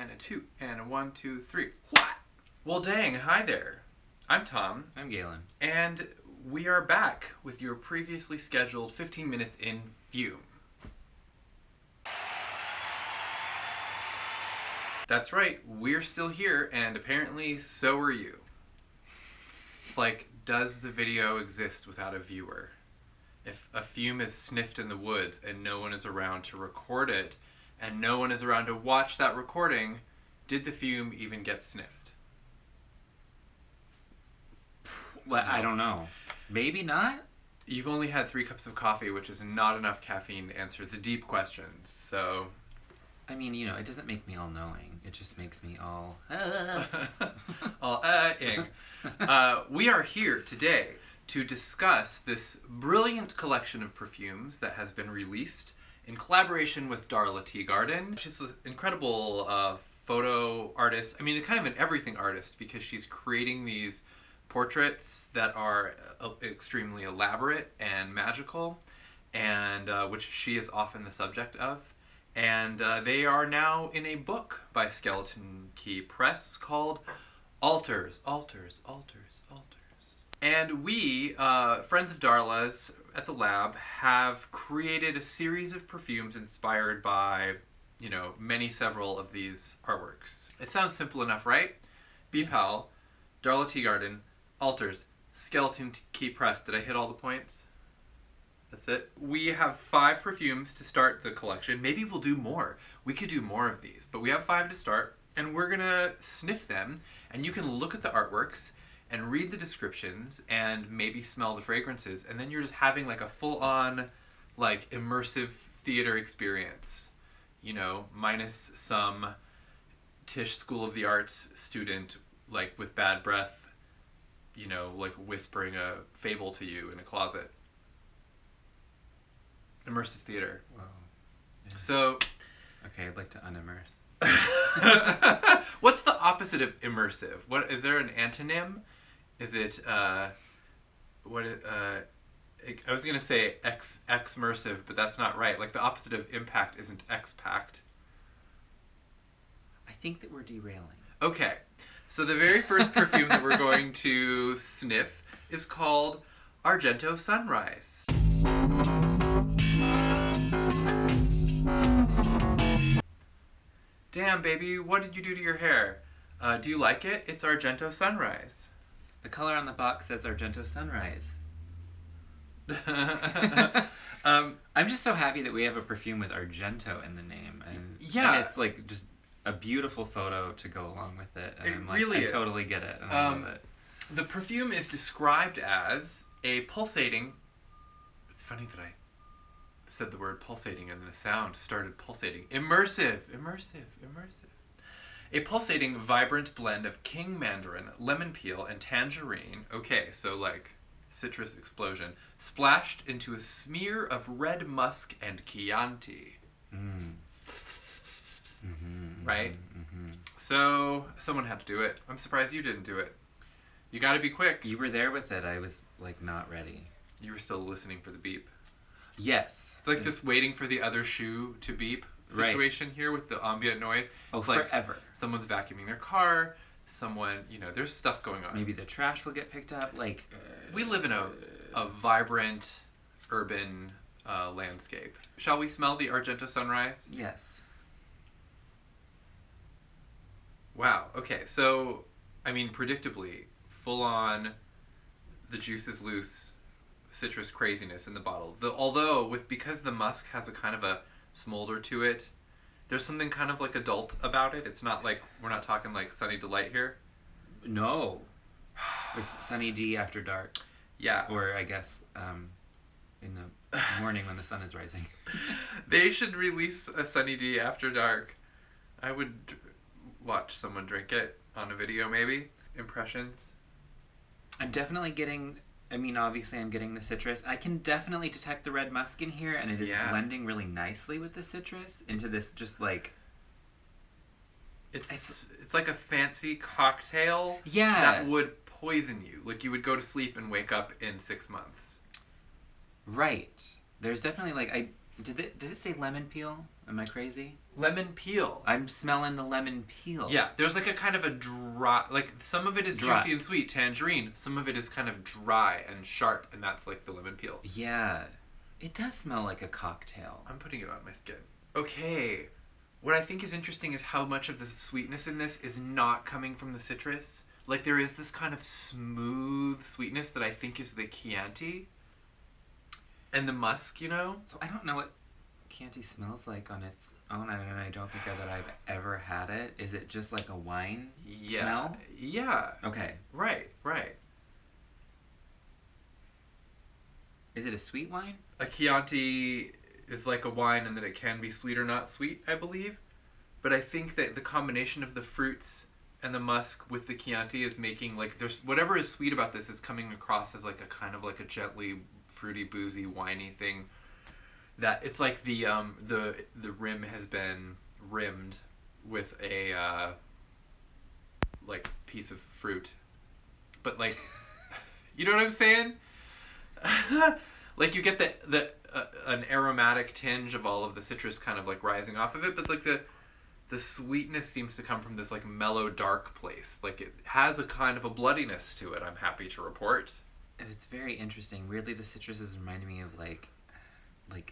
and a 2, and a 1, 2, 3. What? Well, dang, hi there. I'm Tom. I'm Galen. And we are back with your previously scheduled 15 minutes in FUME. That's right, we're still here, and apparently so are you. It's like, does the video exist without a viewer? If a fume is sniffed in the woods and no one is around to record it, and no one is around to watch that recording, did the fume even get sniffed? Well, I don't know. Maybe not? You've only had 3 cups of coffee, which is not enough caffeine to answer the deep questions, so... I mean, you know, it doesn't make me all knowing. It just makes me all... ing. We are here today to discuss this brilliant collection of perfumes that has been released in collaboration with Darla Teagarden. She's an incredible photo artist. I mean, kind of an everything artist, because she's creating these portraits that are extremely elaborate and magical, and which she is often the subject of. And they are now in a book by Skeleton Key Press called Alters, Alters, Alters, Alters. And we, friends of Darla's at the lab, have created a series of perfumes inspired by, you know, several of these artworks. It sounds simple enough, right? BPAL, Darla Teagarden, Alters, Skeleton Key Press. Did I hit all the points? That's it. We have 5 perfumes to start the collection. Maybe we'll do more. We could do more of these, but we have 5 to start, and we're gonna sniff them, and you can look at the artworks and read the descriptions and maybe smell the fragrances, and then you're just having like a full-on, like, immersive theater experience, you know, minus some Tisch School of the Arts student, like, with bad breath, you know, like whispering a fable to you in a closet. Immersive theater. Whoa. Yeah. So... Okay, I'd like to unimmerse. What's the opposite of immersive? What is there an antonym? Is it I was gonna say exmersive, but that's not right. Like, the opposite of impact isn't expact. I think that we're derailing. Okay, so the very first perfume that we're going to sniff is called Argento Sunrise. Damn, baby, what did you do to your hair? Do you like it? It's Argento Sunrise. The color on the box says Argento Sunrise. I'm just so happy that we have a perfume with Argento in the name. And, yeah. And it's like just a beautiful photo to go along with it. And it I'm like, really I totally get it. And I love it. The perfume is described as a pulsating... It's funny that I said the word pulsating and the sound started pulsating. Immersive. A pulsating, vibrant blend of king mandarin, lemon peel, and tangerine. Okay, so like citrus explosion. Splashed into a smear of red musk and Chianti. Mm. Mm-hmm, right? Mm-hmm. So someone had to do it. I'm surprised you didn't do it. You gotta be quick. You were there with it. I was like not ready. You were still listening for the beep. Yes. It's like this waiting for the other shoe to beep situation here with the ambient noise. Oh, it's like forever. Someone's vacuuming their car, someone, you know, there's stuff going on. Maybe the trash will get picked up. Like, we live in a vibrant urban landscape. Shall we smell the Argento Sunrise? Yes. Wow, okay, so, I mean, predictably, full on, the juice is loose, citrus craziness in the bottle. Because the musk has a kind of a smolder to it, there's something kind of like adult about it. It's not like, we're not talking like Sunny Delight here. No. It's Sunny D after dark. Yeah. Or I guess in the morning when the sun is rising. They should release a Sunny D after dark. I would watch someone drink it on a video maybe. Impressions. I'm definitely getting... I mean, obviously I'm getting the citrus. I can definitely detect the red musk in here, and it is blending really nicely with the citrus into this just like... It's like a fancy cocktail that would poison you. Like, you would go to sleep and wake up in 6 months. Right. There's definitely like... Did it say lemon peel? Am I crazy? Lemon peel. I'm smelling the lemon peel. Yeah, there's like a kind of a dry, like some of it is Dry. juicy and sweet, tangerine. Some of it is kind of dry and sharp, and that's like the lemon peel. Yeah. It does smell like a cocktail. I'm putting it on my skin. Okay. What I think is interesting is how much of the sweetness in this is not coming from the citrus. Like there is this kind of smooth sweetness that I think is the Chianti and the musk, you know? So I don't know what Chianti smells like on its own, and I don't think that I've ever had it. Is it just like a wine smell? Yeah. Okay. Right. Is it a sweet wine? A Chianti is like a wine in that it can be sweet or not sweet, I believe. But I think that the combination of the fruits and the musk with the Chianti is making like there's whatever is sweet about this is coming across as like a kind of like a gently fruity, boozy, winey thing. That it's like the rim has been rimmed with a like piece of fruit, but like you know what I'm saying? Like you get the an aromatic tinge of all of the citrus kind of like rising off of it, but like the sweetness seems to come from this like mellow dark place. Like it has a kind of a bloodiness to it, I'm happy to report. It's very interesting. Weirdly, the citrus is reminding me of like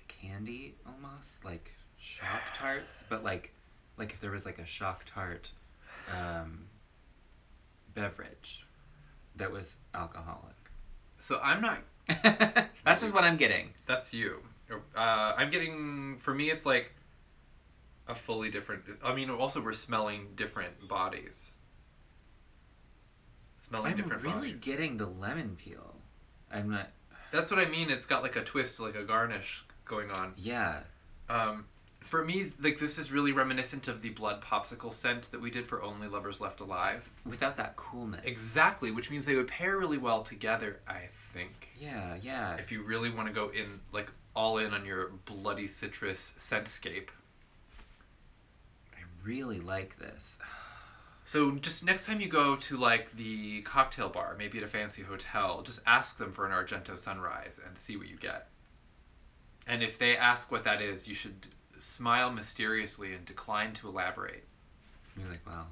candy almost, like shock tarts, but like if there was like a shock tart beverage that was alcoholic. So I'm not. That's just what I'm getting. That's you. I'm getting. For me, it's like a fully different. I mean, also we're smelling different bodies. Smelling different bodies. I'm really getting the lemon peel. I'm not. That's what I mean. It's got like a twist, like a garnish going on. Yeah. For me, like this is really reminiscent of the blood popsicle scent that we did for Only Lovers Left Alive. Without that coolness. Exactly, which means they would pair really well together, I think. Yeah. If you really want to go in, like, all in on your bloody citrus scentscape. I really like this. So just next time you go to, like, the cocktail bar, maybe at a fancy hotel, just ask them for an Argento Sunrise and see what you get. And if they ask what that is, you should smile mysteriously and decline to elaborate. You're like, well,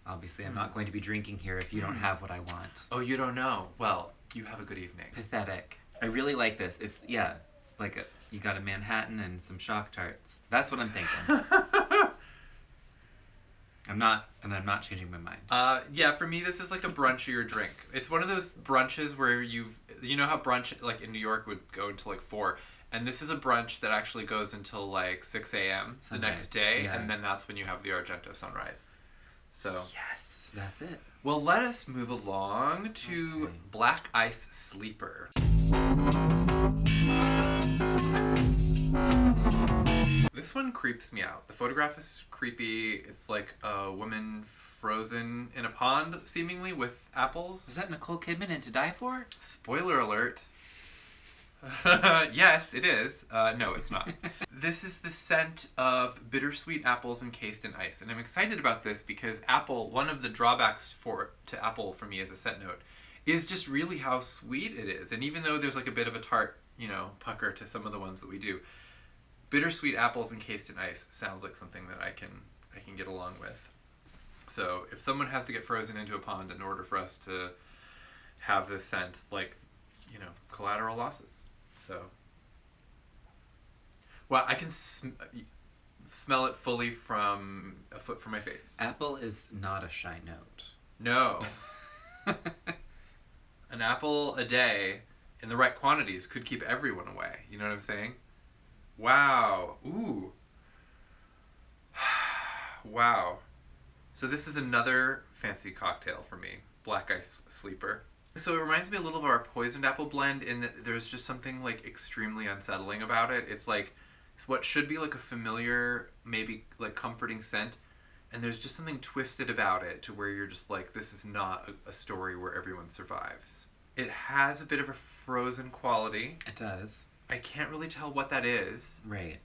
obviously I'm not going to be drinking here if you don't have what I want. Oh, you don't know? Well, you have a good evening. Pathetic. I really like this. It's, yeah, like you got a Manhattan and some shock tarts. That's what I'm thinking. I'm not changing my mind. Yeah, for me, this is like a brunchier drink. It's one of those brunches where you know how brunch, like in New York, would go until like 4. And this is a brunch that actually goes until like 6 a.m. the next day, yeah. and then that's when you have the Argento Sunrise. So yes, that's it. Well, let us move along to Black Ice Sleeper. This one creeps me out. The photograph is creepy. It's like a woman frozen in a pond, seemingly, with apples. Is that Nicole Kidman in To Die For? Spoiler alert. Yes, it is. No, it's not. This is the scent of bittersweet apples encased in ice. And I'm excited about this because apple, one of the drawbacks to apple for me as a scent note, is just really how sweet it is. And even though there's like a bit of a tart, pucker to some of the ones that we do, bittersweet apples encased in ice sounds like something that I can get along with. So if someone has to get frozen into a pond in order for us to have this scent, like, collateral losses. So, well, I can smell it fully from a foot from my face. Apple is not a shy note. No. An apple a day in the right quantities could keep everyone away. You know what I'm saying? Wow. Ooh. Wow. So this is another fancy cocktail for me. Black Ice Sleeper. So it reminds me a little of our poisoned apple blend in that there's just something like extremely unsettling about it. It's like what should be like a familiar, maybe like comforting scent, and there's just something twisted about it to where you're just like, this is not a story where everyone survives. It has a bit of a frozen quality. It does. I can't really tell what that is. Right.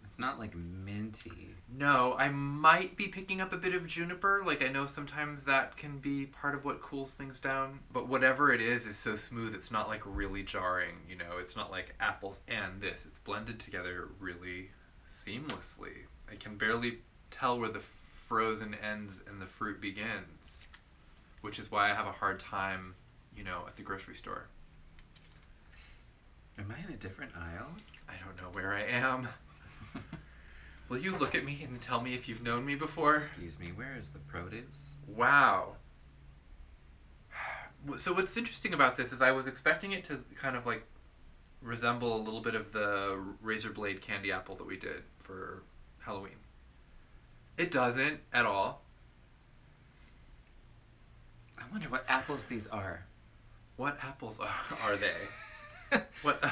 It's not like minty. No, I might be picking up a bit of juniper. Like, I know sometimes that can be part of what cools things down. But whatever it is so smooth, it's not like really jarring, you know? It's not like apples and this. It's blended together really seamlessly. I can barely tell where the frozen ends and the fruit begins, which is why I have a hard time, you know, at the grocery store. Am I in a different aisle? I don't know where I am. Will you look at me and tell me if you've known me before? Excuse me, where is the produce? Wow. So what's interesting about this is I was expecting it to kind of like resemble a little bit of the razor blade candy apple that we did for Halloween. It doesn't at all. I wonder what apples these are. What apples are they? What?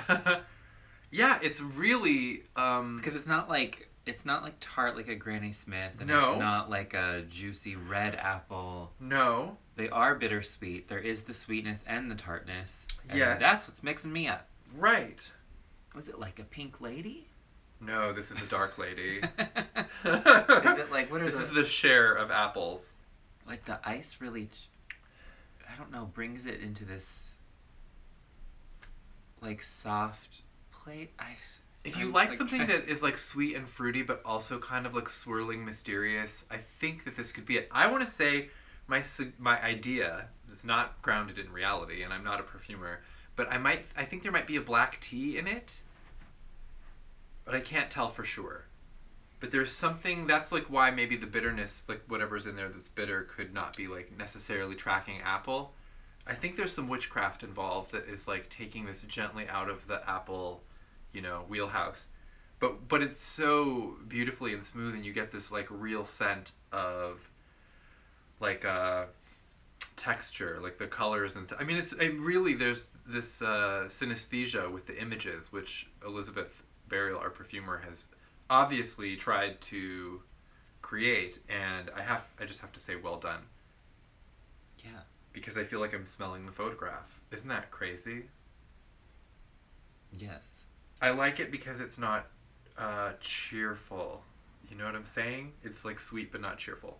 Yeah, it's really because it's not like tart like a Granny Smith, and no. It's not like a juicy red apple. No. They are bittersweet. There is the sweetness and the tartness. And yes. That's what's mixing me up. Right. Was it like a pink lady? No, this is a dark lady. Is it like, what are this is the share of apples. Like the ice really, I don't know, brings it into this like soft plate. If you like something that is like sweet and fruity but also kind of like swirling mysterious, I think that this could be it. I want to say my idea that's not grounded in reality, and I'm not a perfumer, but I think there might be a black tea in it, but I can't tell for sure. But there's something that's like why maybe the bitterness, like whatever's in there that's bitter, could not be like necessarily tracking apple. I think there's some witchcraft involved that is like taking this gently out of the apple, you know, wheelhouse. But it's so beautifully and smooth, and you get this like real scent of like texture, like the colors and I mean it really there's this synesthesia with the images, which Elizabeth Burial, our perfumer, has obviously tried to create, and I just have to say well done. Yeah. Because I feel like I'm smelling the photograph. Isn't that crazy? Yes. I like it because it's not cheerful. You know what I'm saying? It's like sweet but not cheerful.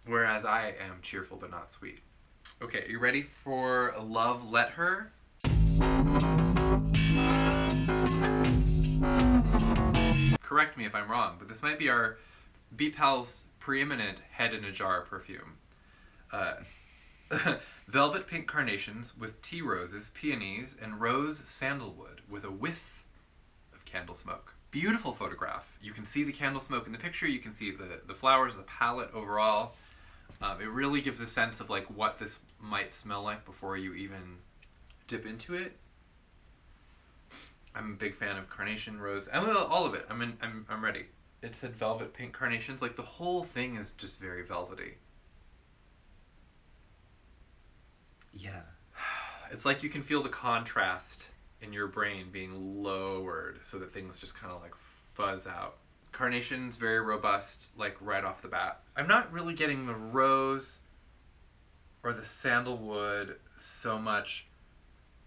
Whereas I am cheerful but not sweet. Okay, you ready for Love Let Her? Correct me if I'm wrong, but this might be our BPAL's preeminent head in a jar perfume. Velvet pink carnations with tea roses, peonies, and rose sandalwood with a whiff of candle smoke. Beautiful photograph. You can see the candle smoke in the picture. You can see the flowers, the palette overall. It really gives a sense of like what this might smell like before you even dip into it. I'm a big fan of carnation, rose, all of it. I'm ready. It said velvet pink carnations. Like the whole thing is just very velvety. Yeah. It's like you can feel the contrast in your brain being lowered so that things just kind of like fuzz out. Carnation's very robust, like right off the bat. I'm not really getting the rose or the sandalwood so much,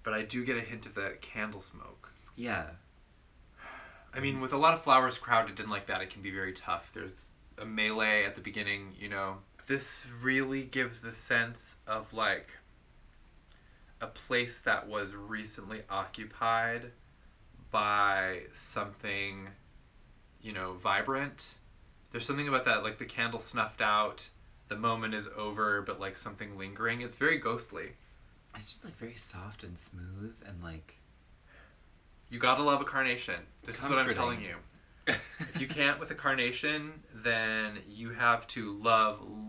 but I do get a hint of that candle smoke. Yeah. I mean, with a lot of flowers crowded in like that, it can be very tough. There's a melee at the beginning, you know. This really gives the sense of like a place that was recently occupied by something, you know, vibrant. There's something about that, like the candle snuffed out, the moment is over, but like something lingering. It's very ghostly. It's just like very soft and smooth and like... You gotta love a carnation. This is what I'm telling you. If you can't with a carnation, then you have to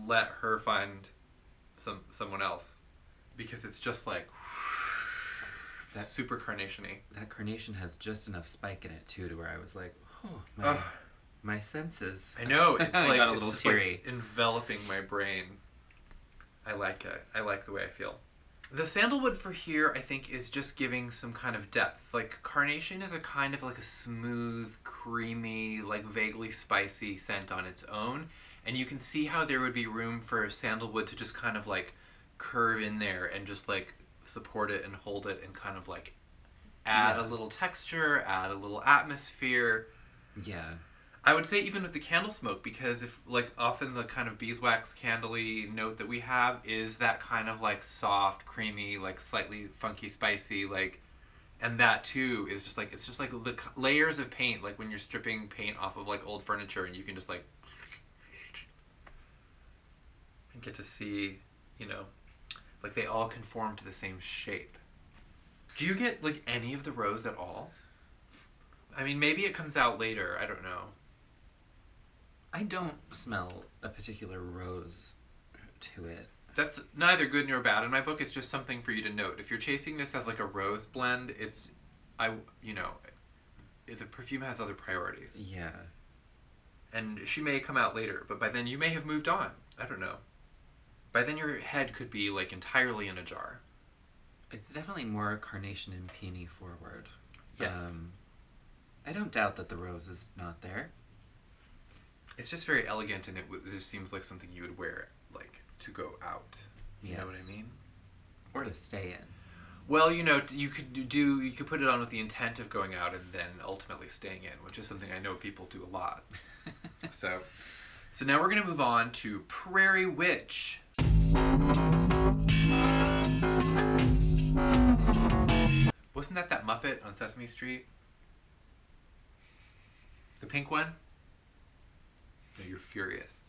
let her find someone else. Because it's just like that, super carnation-y. That carnation has just enough spike in it too, to where I was like, my senses. I know, it's like got a it's little just teary. Like enveloping my brain. I like it. I like the way I feel. The sandalwood for here, I think, is just giving some kind of depth. Like carnation is a kind of like a smooth, creamy, like vaguely spicy scent on its own, and you can see how there would be room for sandalwood to just kind of like curve in there and just like support it and hold it and kind of like add a little texture, add a little atmosphere. Yeah. I would say even with the candle smoke, because if like often the kind of beeswax candle-y note that we have is that kind of like soft, creamy, like slightly funky, spicy, like, and that too is just like, it's just like the layers of paint, like when you're stripping paint off of like old furniture and you can just like get to see, you know, like they all conform to the same shape. Do you get like any of the rose at all? I mean, maybe it comes out later, I don't know. I don't smell a particular rose to it. That's neither good nor bad in my book. It's just something for you to note. If you're chasing this as like a rose blend, you know, the perfume has other priorities. Yeah. And she may come out later, but by then you may have moved on. I don't know. By then your head could be like entirely in a jar. It's definitely more carnation and peony forward. Yes. I don't doubt that the rose is not there. It's just very elegant, and it just seems like something you would wear, like, to go out. You know what I mean? Or to stay in. Well, you know, you could put it on with the intent of going out and then ultimately staying in, which is something I know people do a lot. So now we're going to move on to Prairie Witch. Wasn't that Muppet on Sesame Street? The pink one? No, you're furious.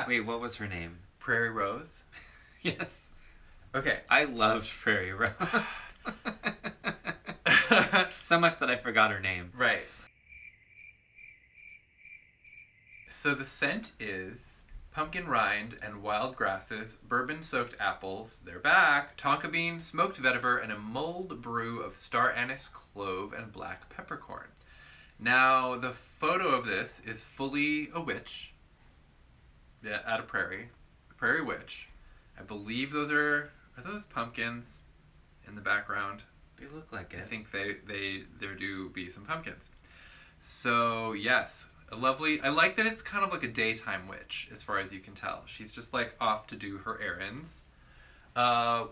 Wait, what was her name? Prairie Rose? Yes. Okay. I loved Prairie Rose. So much that I forgot her name. Right. So the scent is pumpkin rind and wild grasses, bourbon-soaked apples, they're back, tonka bean, smoked vetiver, and a mulled brew of star anise, clove, and black peppercorn. Now, the photo of this is fully a witch. Yeah, at a prairie. Prairie Witch. I believe those are those pumpkins in the background? They look like it. I think there do be some pumpkins. So, yes, I like that it's kind of like a daytime witch, as far as you can tell. She's just like off to do her errands.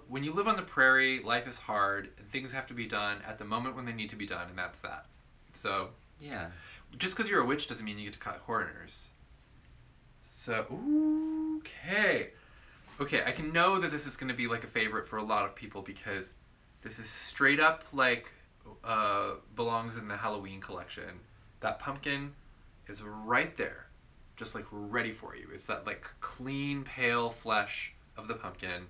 When you live on the prairie, life is hard, and things have to be done at the moment when they need to be done, and that's that. So, yeah. Just because you're a witch doesn't mean you get to cut corners. So, okay. Okay, I can know that this is going to be like a favorite for a lot of people because this is straight up like belongs in the Halloween collection. That pumpkin is right there, just like ready for you. It's that like clean, pale flesh of the pumpkin.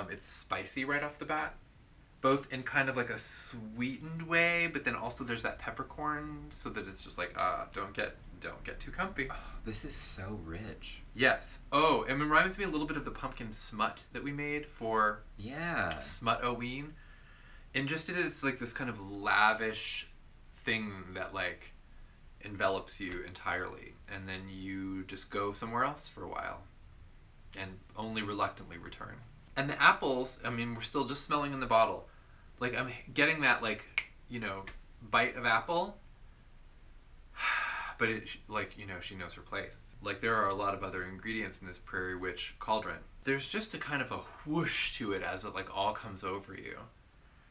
It's spicy right off the bat, both in kind of like a sweetened way, but then also there's that peppercorn, so that it's just like don't get too comfy. Oh, this is so rich. Yes. Oh, it reminds me a little bit of the pumpkin smut that we made for Smut-O-Ween. And just it's like this kind of lavish thing that like envelops you entirely, and then you just go somewhere else for a while and only reluctantly return. And the apples, I mean, we're still just smelling in the bottle. Like, I'm getting that, like, you know, bite of apple, but she knows her place. Like, there are a lot of other ingredients in this Prairie Witch cauldron. There's just a kind of a whoosh to it as it, like, all comes over you.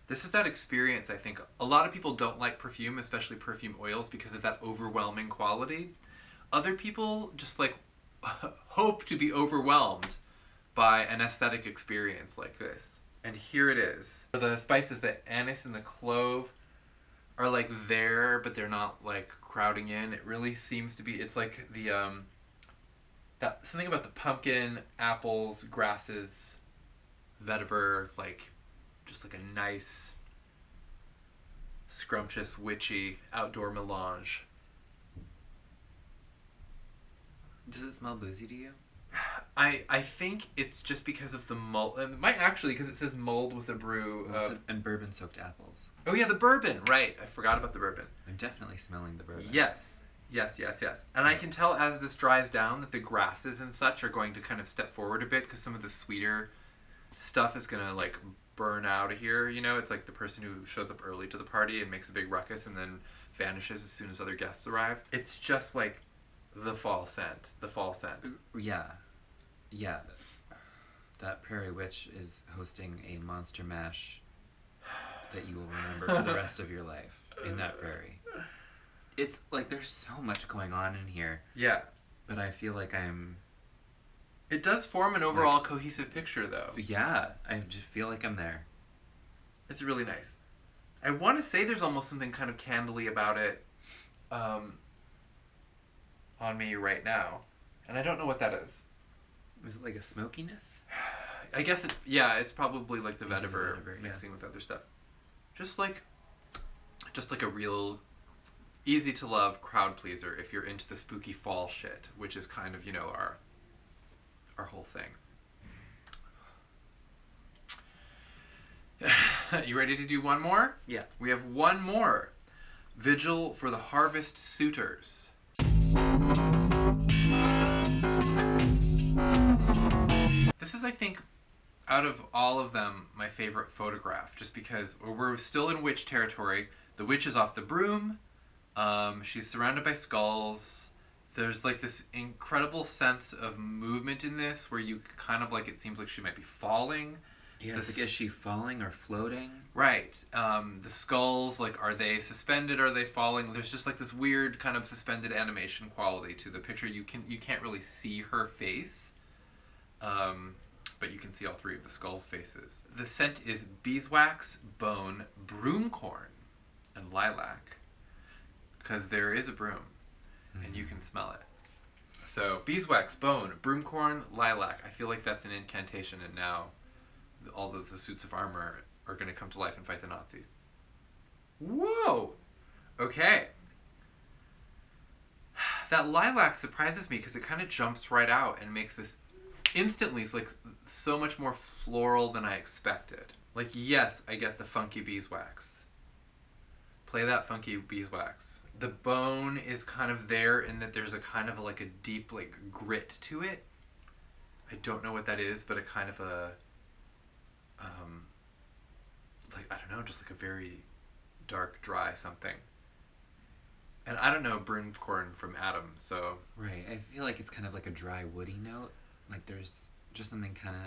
This is that experience, I think. A lot of people don't like perfume, especially perfume oils, because of that overwhelming quality. Other people just, like, hope to be overwhelmed by an aesthetic experience like this. And here it is. The spices, the anise and the clove, are like there, but they're not like crowding in. It really seems to be. It's like the that something about the pumpkin, apples, grasses, vetiver, like just like a nice, scrumptious, witchy outdoor melange. Does it smell boozy to you? I think it's just because of the mold. It might actually, because it says mold with a brew of... And bourbon-soaked apples. Oh yeah, the bourbon, right. I forgot about the bourbon. I'm definitely smelling the bourbon. Yes. And I can tell as this dries down that the grasses and such are going to kind of step forward a bit, because some of the sweeter stuff is going to like burn out of here, you know? It's like the person who shows up early to the party and makes a big ruckus and then vanishes as soon as other guests arrive. It's just like the fall scent. Yeah. That Prairie Witch is hosting a Monster Mash that you will remember for the rest of your life in that prairie. It's like there's so much going on in here. Yeah. But I feel like I'm... It does form an overall cohesive picture, though. Yeah, I just feel like I'm there. It's really nice. I want to say there's almost something kind of candly about it on me right now. And I don't know what that is. Is it like a smokiness? I guess it's probably like the vetiver mixing with other stuff. Just like a real easy to love crowd pleaser if you're into the spooky fall shit, which is kind of, our whole thing. You ready to do one more? Yeah. We have one more. Vigil for the Harvest Suitors. This is, I think, out of all of them, my favorite photograph, just because we're still in witch territory. The witch is off the broom. She's surrounded by skulls. There's like this incredible sense of movement in this where you kind of like, it seems like she might be falling. Yeah, it's like, is she falling or floating? Right. The skulls, like, are they suspended? Are they falling? There's just like this weird kind of suspended animation quality to the picture. You can't really see her face, but you can see all three of the skulls' faces. The scent is beeswax, bone, broomcorn, and lilac, because there is a broom, and you can smell it. So beeswax, bone, broomcorn, lilac. I feel like that's an incantation, and now all of the suits of armor are going to come to life and fight the Nazis. Whoa! Okay. That lilac surprises me because it kind of jumps right out and makes this instantly, it's like so much more floral than I expected. Like, yes, I get the funky beeswax. Play that funky beeswax. The bone is kind of there in that there's a kind of like a deep like grit to it. I don't know what that is, but a kind of a like, I don't know, just like a very dark, dry something. And I don't know broomcorn from Adam, so... Right, I feel like it's kind of like a dry, woody note. Like there's just something kind of...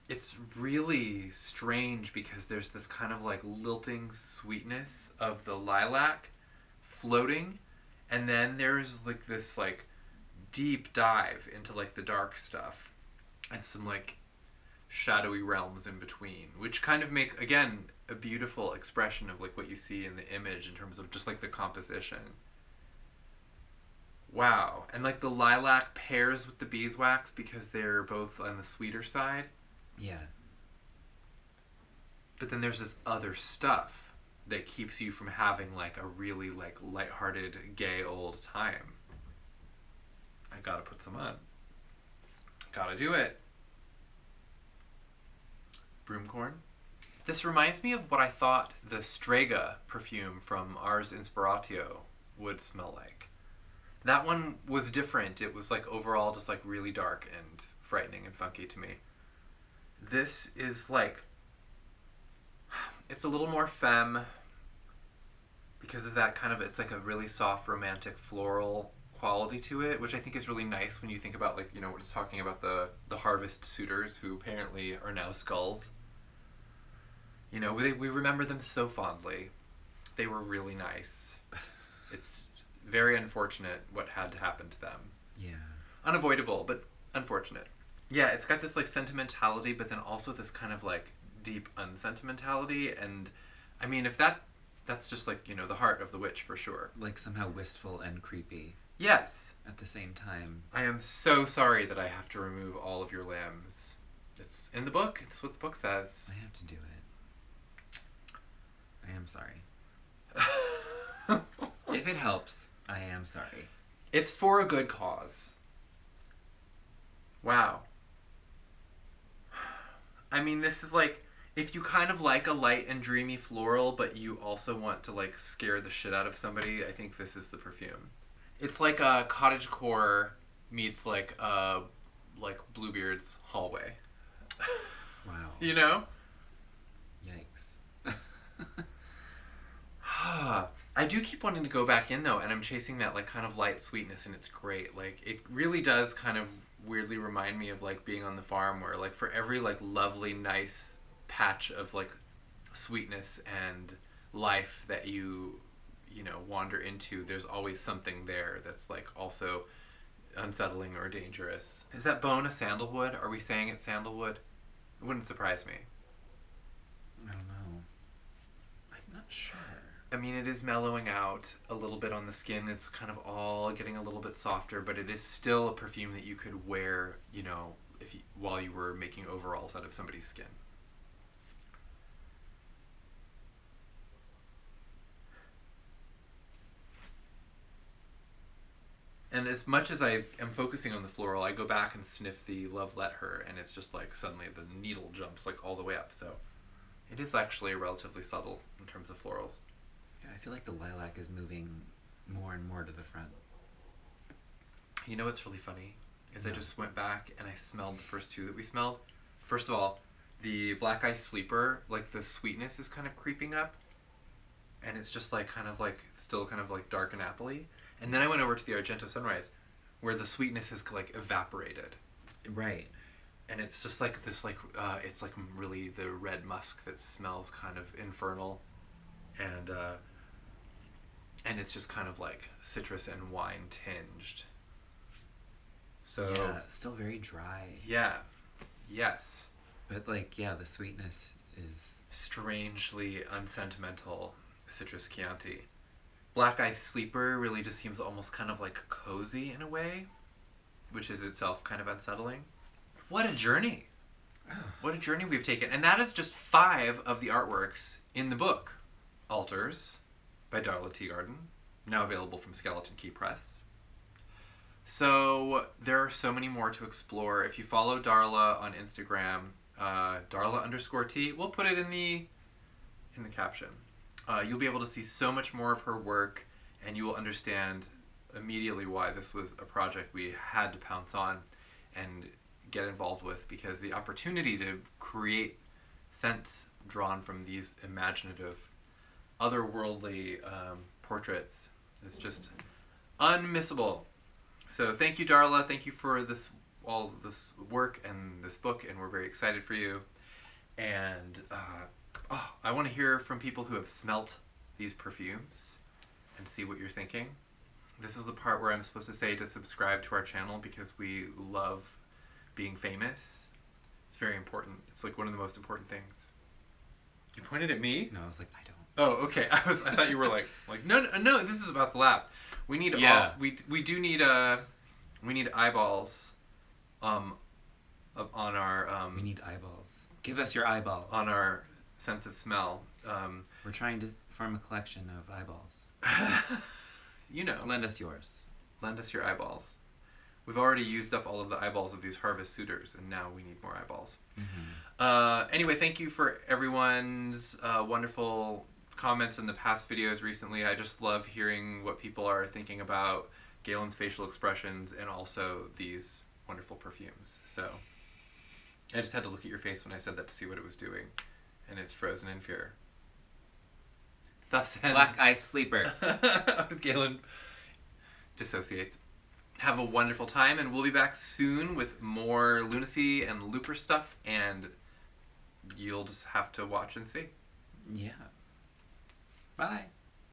It's really strange because there's this kind of like lilting sweetness of the lilac floating, and then there's like this like deep dive into like the dark stuff and some like shadowy realms in between, which kind of make, again, a beautiful expression of like what you see in the image in terms of just like the composition. Wow. And like the lilac pairs with the beeswax because they're both on the sweeter side. Yeah. But then there's this other stuff that keeps you from having like a really like lighthearted gay old time. I gotta put some on. Gotta do it. Broomcorn. This reminds me of what I thought the Strega perfume from Ars Inspiratio would smell like. That one was different. It was like overall just like really dark and frightening and funky to me. This is like, it's a little more femme because of that kind of, it's like a really soft romantic floral quality to it, which I think is really nice when you think about like, we're just talking about the harvest suitors who apparently are now skulls. We remember them so fondly. They were really nice. It's very unfortunate what had to happen to them. Yeah. Unavoidable, but unfortunate. Yeah, it's got this like sentimentality, but then also this kind of like deep unsentimentality, and I mean, if that's just like, the heart of the witch for sure. Like somehow wistful and creepy. Yes. At the same time. I am so sorry that I have to remove all of your limbs. It's in the book. It's what the book says. I have to do it. I am sorry. If it helps, I am sorry. It's for a good cause. Wow. I mean, this is like, if you kind of like a light and dreamy floral, but you also want to like scare the shit out of somebody, I think this is the perfume. It's like a cottagecore meets like Bluebeard's hallway. Wow. Yikes. I do keep wanting to go back in though, and I'm chasing that like kind of light sweetness, and it's great. Like, it really does kind of weirdly remind me of like being on the farm, where like for every like lovely nice patch of like sweetness and life that you know, wander into, there's always something there that's like also unsettling or dangerous. Is that bone a sandalwood? Are we saying it's sandalwood? It wouldn't surprise me. I don't know. I'm not sure. I mean, it is mellowing out a little bit on the skin. It's kind of all getting a little bit softer, but it is still a perfume that you could wear, you know, while you were making overalls out of somebody's skin. And as much as I am focusing on the floral, I go back and sniff the Love Let Her, and it's just like suddenly the needle jumps like all the way up. So it is actually relatively subtle in terms of florals. Yeah, I feel like the lilac is moving more and more to the front. You know what's really funny? I just went back and I smelled the first two that we smelled. First of all, the Black Ice Sleeper, like the sweetness is kind of creeping up. And it's just like kind of like still kind of like dark and appley. And then I went over to the Argento Sunrise, where the sweetness has like evaporated. Right. And it's just like this like it's like really the red musk that smells kind of infernal. And it's just kind of like citrus and wine tinged. So yeah, still very dry. Yeah. Yes. But like, yeah, the sweetness is strangely unsentimental citrus Chianti. Black Ice Sleeper really just seems almost kind of like cozy in a way, which is itself kind of unsettling. What a journey. What a journey we've taken. And that is just 5 of the artworks in the book. Altars by Darla Teagarden, now available from Skeleton Key Press. So there are so many more to explore. If you follow Darla on Instagram, Darla_T, we'll put it in the caption. You'll be able to see so much more of her work, and you will understand immediately why this was a project we had to pounce on and get involved with, because the opportunity to create scents drawn from these imaginative, otherworldly portraits is just unmissable. So thank you, Darla. Thank you for all this work and this book, and we're very excited for you. And I want to hear from people who have smelt these perfumes and see what you're thinking. This is the part where I'm supposed to say to subscribe to our channel because we love being famous. It's very important. It's like one of the most important things. You pointed at me? No, I was like, I don't. Oh, okay. I thought you were like no. This is about the lab. We need we do need we need eyeballs, on our we need eyeballs. Give us your eyeballs. On our sense of smell. We're trying to form a collection of eyeballs. You know. Lend us yours. Lend us your eyeballs. We've already used up all of the eyeballs of these harvest suitors, and now we need more eyeballs. Mm-hmm. Anyway, thank you for everyone's wonderful comments in the past videos recently. I just love hearing what people are thinking about Galen's facial expressions and also these wonderful perfumes. So I just had to look at your face when I said that to see what it was doing, and it's frozen in fear. Thus ends Black Ice Sleeper. Galen dissociates. Have a wonderful time, and we'll be back soon with more lunacy and looper stuff, and you'll just have to watch and see. Yeah. Bye.